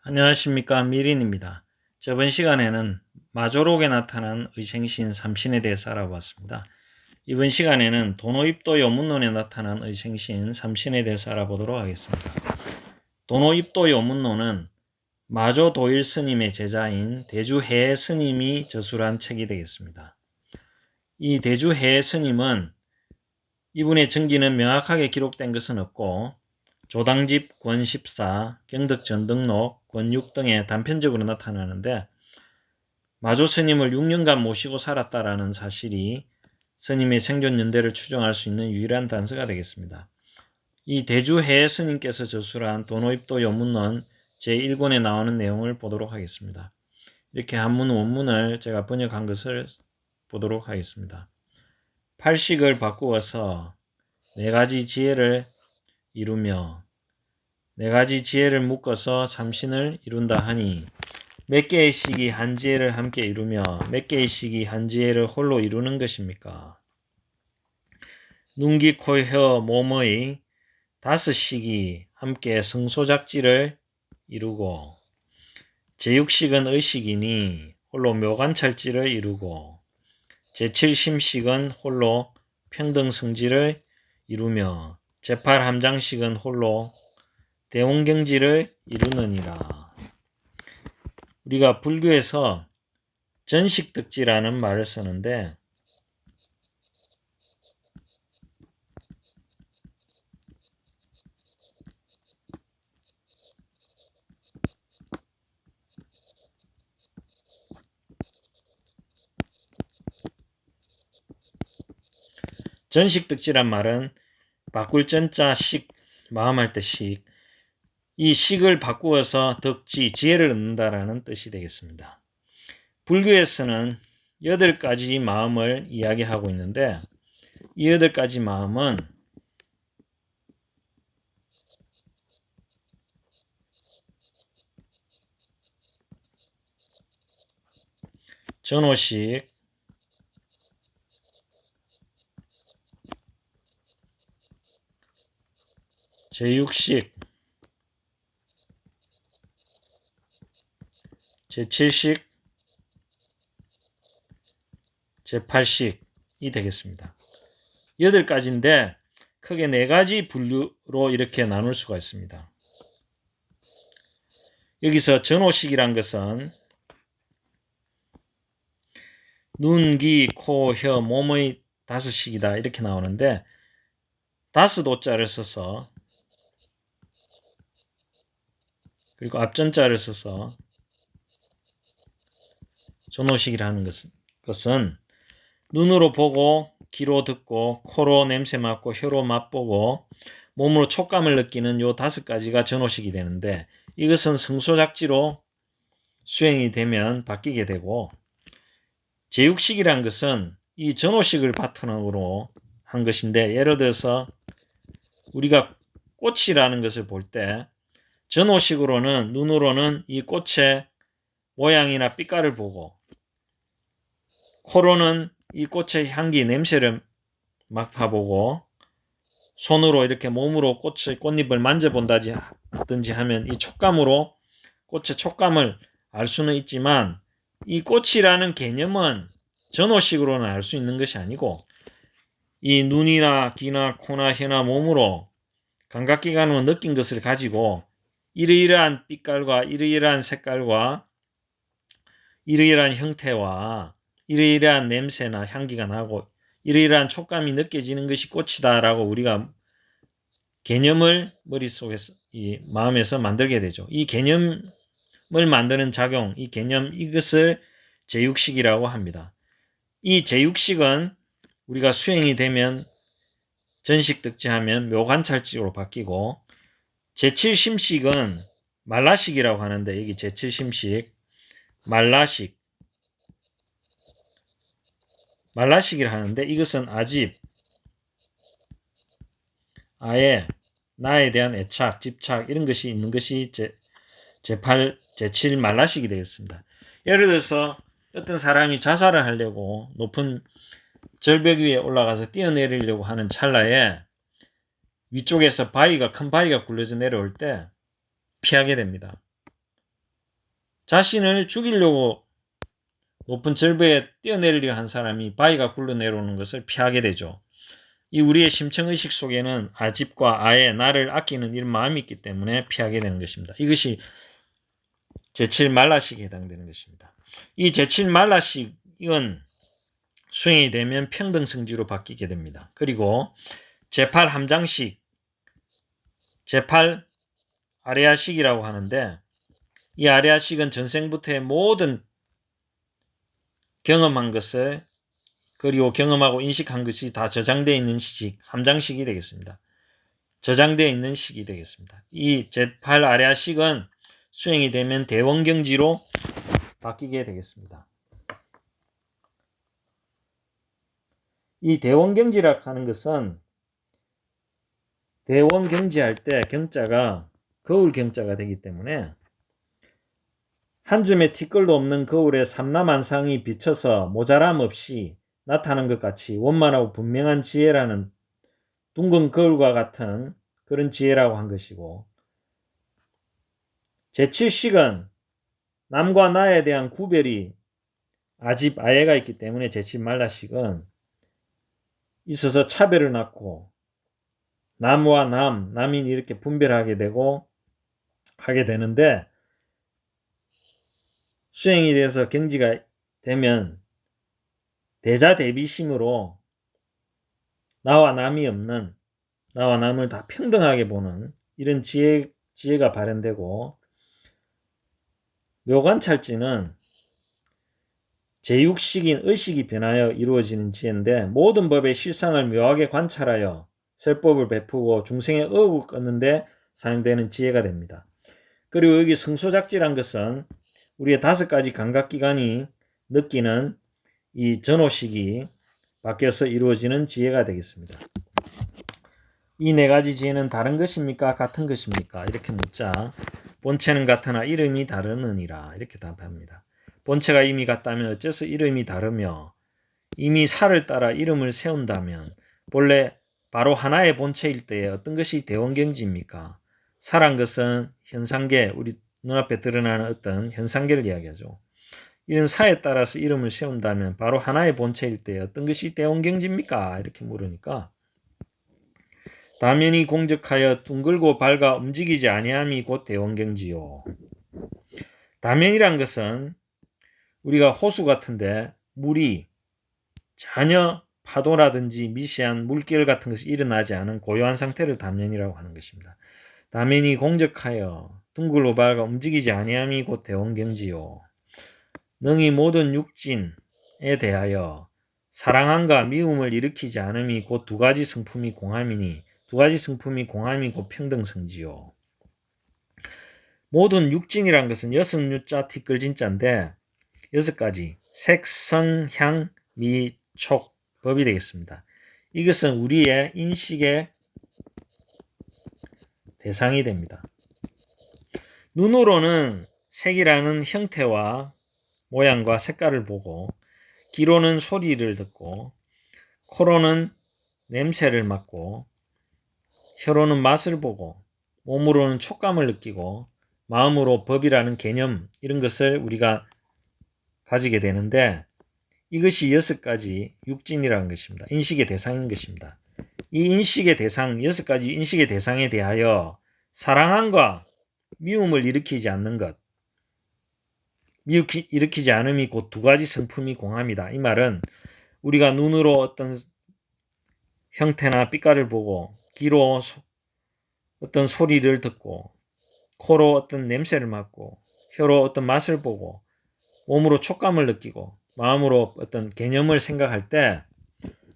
안녕하십니까, 미린입니다. 저번 시간에는 마조록에 나타난 의생신 삼신에 대해서 알아보았습니다. 이번 시간에는 도노입도 요문론에 나타난 의생신 삼신에 대해서 알아보도록 하겠습니다. 도노입도 요문론은 마조도일 스님의 제자인 대주해 스님이 저술한 책이 되겠습니다. 이 대주해 스님은 이분의 전기는 명확하게 기록된 것은 없고 조당집 권14, 경덕전등록 권6 등에 단편적으로 나타나는데 마조 스님을 6년간 모시고 살았다라는 사실이 스님의 생존 연대를 추정할 수 있는 유일한 단서가 되겠습니다. 이 대주해 스님께서 저술한 도노입도 요문론 제1권에 나오는 내용을 보도록 하겠습니다. 이렇게 한문 원문을 제가 번역한 것을 보도록 하겠습니다. 팔식을 바꾸어서 네 가지 지혜를 이루며 네 가지 지혜를 묶어서 삼신을 이룬다 하니 몇 개의 식이 한 지혜를 함께 이루며 몇 개의 식이 한 지혜를 홀로 이루는 것입니까? 눈, 귀, 코, 혀, 몸의 5식이 함께 성소작지를 이루고 제6식은 의식이니 홀로 묘관찰지를 이루고 제7심식은 홀로 평등성지를 이루며 제8함장식은 홀로 대원경지를 이루느니라. 우리가 불교에서 전식득지라는 말을 쓰는데 전식득지란 말은 바꿀 전자 식, 마음할 때 식, 이 식을 바꾸어서 덕지, 지혜를 얻는다라는 뜻이 되겠습니다. 불교에서는 8가지 마음을 이야기하고 있는데 이 8가지 마음은 전오식, 제6식, 제7식, 제8식이 되겠습니다. 8가지인데 크게 4가지 분류로 이렇게 나눌 수가 있습니다. 여기서 전오식이란 것은 눈, 귀, 코, 혀, 몸의 5식이다 이렇게 나오는데 5오자를 써서 그리고 앞전자를 써서 전오식이라는 것은 눈으로 보고 귀로 듣고 코로 냄새 맡고 혀로 맛보고 몸으로 촉감을 느끼는 요 5가지가 전오식이 되는데 이것은 성소작지로 수행이 되면 바뀌게 되고 제6식이란 것은 이 전오식을 바탕으로 한 것인데 예를 들어서 우리가 꽃이라는 것을 볼 때 전오식으로는 눈으로는 이 꽃의 모양이나 빛깔을 보고 코로는 이 꽃의 향기, 냄새를 맡아보고 손으로 이렇게 몸으로 꽃의 꽃잎을 만져본다든지 하면 이 촉감으로 꽃의 촉감을 알 수는 있지만 이 꽃이라는 개념은 전오식으로는 알 수 있는 것이 아니고 이 눈이나 귀나 코나 혀나 몸으로 감각기관으로 느낀 것을 가지고 이러이러한 빛깔과 이러이러한 색깔과 이러이러한 형태와 이러이러한 냄새나 향기가 나고 이러이러한 촉감이 느껴지는 것이 꽃이다라고 우리가 개념을 머릿속에서 이 마음에서 만들게 되죠. 이 개념을 만드는 작용, 이 개념 이것을 제육식이라고 합니다. 이 제육식은 우리가 수행이 되면 전식득지하면 묘관찰식으로 바뀌고 제7심식은 말라식이라고 하는데 여기 제7심식 말라식이라 하는데 이것은 아집, 아예, 나에 대한 애착, 집착 이런 것이 있는 것이 제8, 제7 말라식이 되겠습니다. 예를 들어서 어떤 사람이 자살을 하려고 높은 절벽 위에 올라가서 뛰어내리려고 하는 찰나에 위쪽에서 큰 바위가 굴러져 내려올 때 피하게 됩니다. 자신을 죽이려고 높은 절벽에 뛰어내리려 한 사람이 바위가 굴러 내려오는 것을 피하게 되죠. 이 우리의 심청의식 속에는 아집과 아예 나를 아끼는 이런 마음이 있기 때문에 피하게 되는 것입니다. 이것이 제7 말라식에 해당되는 것입니다. 이 제7 말라식은 수행이 되면 평등성지로 바뀌게 됩니다. 그리고 제8 함장식, 제8 아레아식이라고 하는데 이 아레아식은 전생부터의 모든 경험한 것을 그리고 경험하고 인식한 것이 다 저장되어 있는 식, 함장식이 되겠습니다. 저장되어 있는 식이 되겠습니다. 이 제8 아레아식은 수행이 되면 대원경지로 바뀌게 되겠습니다. 이 대원경지라 하는 것은 대원경지할 때 경자가 거울 경자가 되기 때문에 한 줌의 티끌도 없는 거울에 삼라만상이 비쳐서 모자람 없이 나타난 것 같이 원만하고 분명한 지혜라는 둥근 거울과 같은 그런 지혜라고 한 것이고 제7식은 남과 나에 대한 구별이 아집 아예가 있기 때문에 제7 말라식은 있어서 차별을 낳고 남과 남인 이렇게 분별하게 되고 하게 되는데 수행이 돼서 경지가 되면 대자대비심으로 나와 남이 없는 나와 남을 다 평등하게 보는 이런 지혜가 발현되고 묘관찰지는 제6식인 의식이 변하여 이루어지는 지혜인데 모든 법의 실상을 묘하게 관찰하여 설법을 베푸고 중생의 의욕을 끊는데 사용되는 지혜가 됩니다. 그리고 여기 성소작지란 것은 우리의 5가지 감각기관이 느끼는 이 전호식이 바뀌어서 이루어지는 지혜가 되겠습니다. 이 4가지 지혜는 다른 것입니까? 같은 것입니까? 이렇게 묻자 본체는 같으나 이름이 다르느니라 이렇게 답합니다. 본체가 이미 같다면 어째서 이름이 다르며 이미 살을 따라 이름을 세운다면 본래 바로 하나의 본체일 때에 어떤 것이 대원경지입니까? 살한 것은 현상계, 우리 눈앞에 드러나는 어떤 현상계를 이야기하죠. 이런 사에 따라서 이름을 세운다면 바로 하나의 본체일 때에 어떤 것이 대원경지입니까? 이렇게 물으니까 다면이 공적하여 둥글고 밝아 움직이지 아니함이 곧 대원경지요. 다면이란 것은 우리가 호수 같은데 물이 전혀 파도라든지 미세한 물결 같은 것이 일어나지 않은 고요한 상태를 다면이라고 하는 것입니다. 다면이 공적하여 둥글고 밝아 움직이지 아니함이 곧 대원경지요. 능히 모든 육진에 대하여 사랑함과 미움을 일으키지 않음이 곧 2가지 성품이 공함이니 2가지 성품이 공함이 곧 평등성지요. 모든 육진이란 것은 6유자 티끌진자인데 6가지 색, 성, 향, 미, 촉, 법이 되겠습니다. 이것은 우리의 인식의 대상이 됩니다. 눈으로는 색이라는 형태와 모양과 색깔을 보고 귀로는 소리를 듣고 코로는 냄새를 맡고 혀로는 맛을 보고 몸으로는 촉감을 느끼고 마음으로 법이라는 개념 이런 것을 우리가 가지게 되는데 이것이 6가지 육진이라는 것입니다. 인식의 대상인 것입니다. 이 인식의 대상 6가지 인식의 대상에 대하여 사랑함과 미움을 일으키지 않는 것. 일으키지 않음이 곧 두 가지 성품이 공합니다. 이 말은 우리가 눈으로 어떤 형태나 빛깔을 보고, 귀로 어떤 소리를 듣고, 코로 어떤 냄새를 맡고, 혀로 어떤 맛을 보고, 몸으로 촉감을 느끼고, 마음으로 어떤 개념을 생각할 때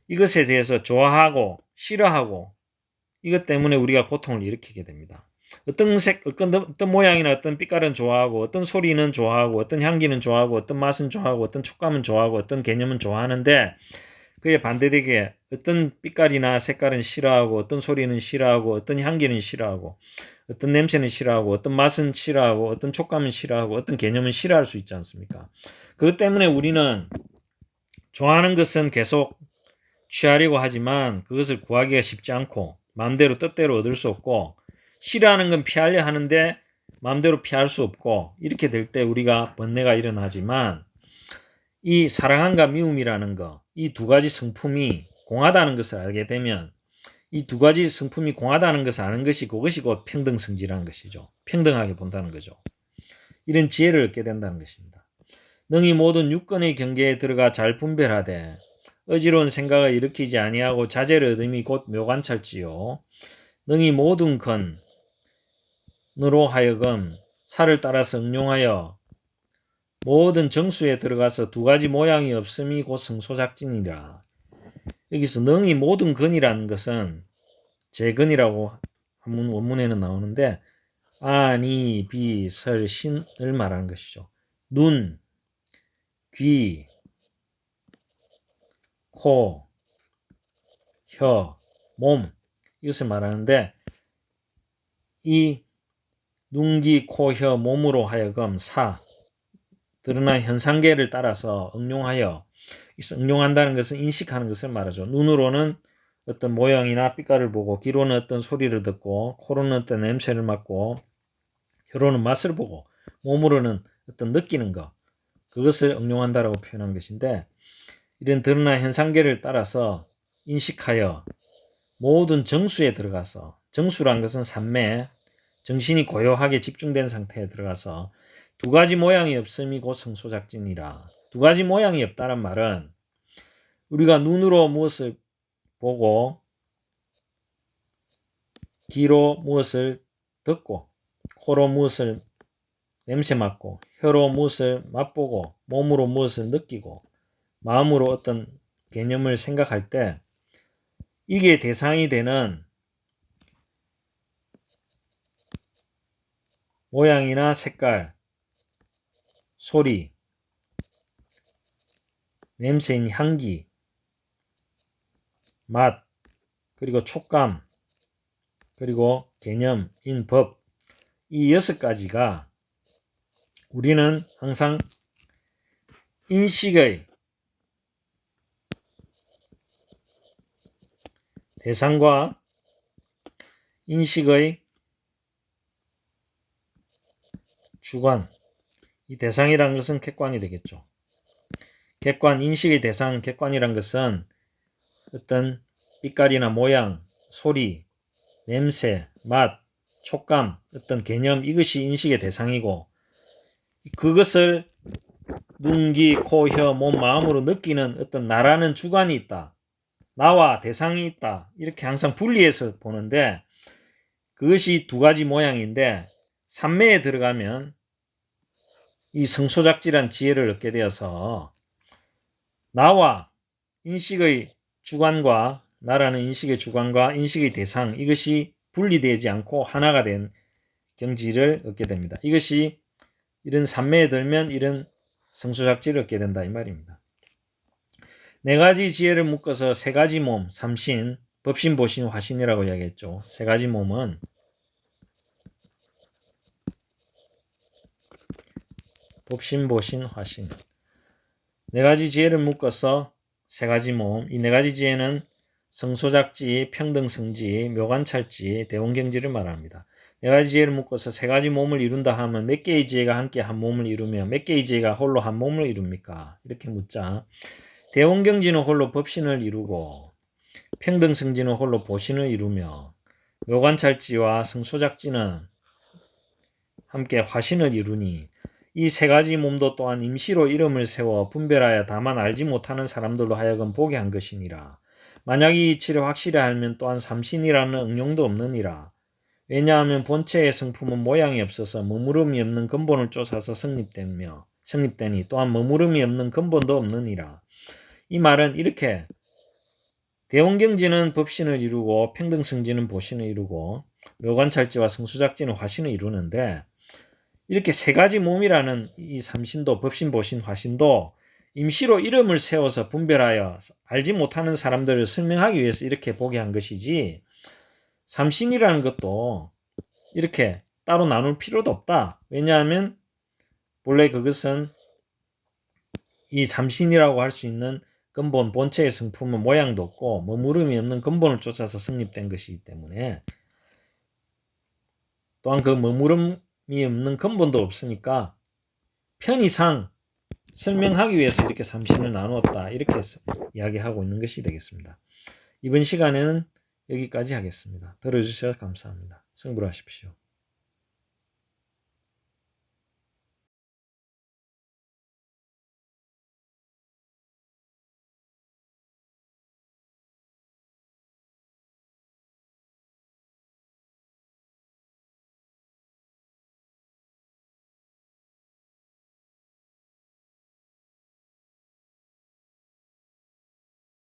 이것에 대해서 좋아하고 싫어하고, 이것 때문에 우리가 고통을 일으키게 됩니다. 어떤 모양이나 어떤 빛깔은 좋아하고, 어떤 소리는 좋아하고, 어떤 향기는 좋아하고, 어떤 맛은 좋아하고, 어떤 촉감은 좋아하고, 어떤 개념은 좋아하는데, 그에 반대되게 어떤 빛깔이나 색깔은 싫어하고, 어떤 소리는 싫어하고, 어떤 향기는 싫어하고, 어떤 냄새는 싫어하고, 어떤 맛은 싫어하고, 어떤 촉감은 싫어하고, 어떤 개념은 싫어할 수 있지 않습니까? 그것 때문에 우리는 좋아하는 것은 계속 취하려고 하지만 그것을 구하기가 쉽지 않고, 마음대로 뜻대로 얻을 수 없고, 싫어하는 건 피하려 하는데 마음대로 피할 수 없고, 이렇게 될 때 우리가 번뇌가 일어나지만, 이 사랑함과 미움이라는 거, 이 두 가지 성품이 공하다는 것을 알게 되면, 이 두 가지 성품이 공하다는 것을 아는 것이, 그것이 곧 평등성지라는 것이죠. 평등하게 본다는 거죠. 이런 지혜를 얻게 된다는 것입니다. 능히 모든 육권의 경계에 들어가 잘 분별하되 어지러운 생각을 일으키지 아니하고 자제를 얻음이 곧 묘관찰지요. 능히 모든 건으로 하여금 살을 따라서 응용하여 모든 정수에 들어가서 두 가지 모양이 없음이 곧 성소작진이라. 여기서 능히 모든 건이라는 것은 재건이라고 원문에는 나오는데, 아니, 비, 설, 신을 말하는 것이죠. 눈, 귀, 코, 혀, 몸, 이것을 말하는데, 이 눈, 귀, 코, 혀, 몸으로 하여금 드러난 현상계를 따라서 응용하여, 응용한다는 것은 인식하는 것을 말하죠. 눈으로는 어떤 모양이나 빛깔을 보고, 귀로는 어떤 소리를 듣고, 코로는 어떤 냄새를 맡고, 혀로는 맛을 보고, 몸으로는 어떤 느끼는 것, 그것을 응용한다라고 표현한 것인데, 이런 드러난 현상계를 따라서 인식하여 모든 정수에 들어가서, 정수란 것은 산매, 정신이 고요하게 집중된 상태에 들어가서 두 가지 모양이 없음이 곧 성소작진이라. 두 가지 모양이 없다는 말은 우리가 눈으로 무엇을 보고, 귀로 무엇을 듣고, 코로 무엇을 냄새 맡고, 혀로 무엇을 맛보고, 몸으로 무엇을 느끼고, 마음으로 어떤 개념을 생각할 때 이게 대상이 되는 모양이나 색깔, 소리, 냄새인 향기, 맛, 그리고 촉감, 그리고 개념인 법, 이 6가지가 우리는 항상 인식의 대상과 인식의 주관, 이 대상이라는 것은 객관이 되겠죠. 객관, 인식의 대상, 객관이란 것은 어떤 빛깔이나 모양, 소리, 냄새, 맛, 촉감, 어떤 개념, 이것이 인식의 대상이고, 그것을 눈, 귀, 코, 혀, 몸, 마음으로 느끼는 어떤 나라는 주관이 있다. 나와 대상이 있다. 이렇게 항상 분리해서 보는데, 그것이 두 가지 모양인데, 삼매에 들어가면 이 성소작질한 지혜를 얻게 되어서 나와 인식의 주관과, 나라는 인식의 주관과 인식의 대상, 이것이 분리되지 않고 하나가 된 경지를 얻게 됩니다. 이것이 이런 삼매에 들면 이런 성소작질을 얻게 된다, 이 말입니다. 네 가지 지혜를 묶어서 세 가지 몸, 삼신, 법신, 보신, 화신이라고 이야기했죠. 세 가지 몸은 법신, 보신, 화신. 네 가지 지혜를 묶어서 세 가지 몸. 이 네 가지 지혜는 성소작지, 평등성지, 묘관찰지, 대원경지를 말합니다. 네 가지 지혜를 묶어서 세 가지 몸을 이룬다 하면 몇 개의 지혜가 함께 한 몸을 이루며 몇 개의 지혜가 홀로 한 몸을 이룹니까? 이렇게 묻자. 대원경지는 홀로 법신을 이루고, 평등성지는 홀로 보신을 이루며, 묘관찰지와 성소작지는 함께 화신을 이루니 이 세 가지 몸도 또한 임시로 이름을 세워 분별하여 다만 알지 못하는 사람들로 하여금 보게 한 것이니라. 만약 이 이치를 확실히 알면 또한 삼신이라는 응용도 없느니라. 왜냐하면 본체의 성품은 모양이 없어서 머무름이 없는 근본을 쫓아서 성립되니 또한 머무름이 없는 근본도 없느니라. 이 말은 이렇게 대원경지는 법신을 이루고 평등성지는 보신을 이루고 묘관찰지와 성수작지는 화신을 이루는데 이렇게 세 가지 몸이라는 이 삼신도 법신, 보신, 화신도 임시로 이름을 세워서 분별하여 알지 못하는 사람들을 설명하기 위해서 이렇게 보게 한 것이지 삼신이라는 것도 이렇게 따로 나눌 필요도 없다. 왜냐하면 본래 그것은 이 삼신이라고 할 수 있는 근본, 본체의 성품은 모양도 없고 머무름이 없는 근본을 쫓아서 성립된 것이기 때문에 또한 그 머무름이 없는 근본도 없으니까 편의상 설명하기 위해서 이렇게 삼신을 나누었다. 이렇게 이야기하고 있는 것이 되겠습니다. 이번 시간에는 여기까지 하겠습니다. 들어주셔서 감사합니다. 성불하십시오.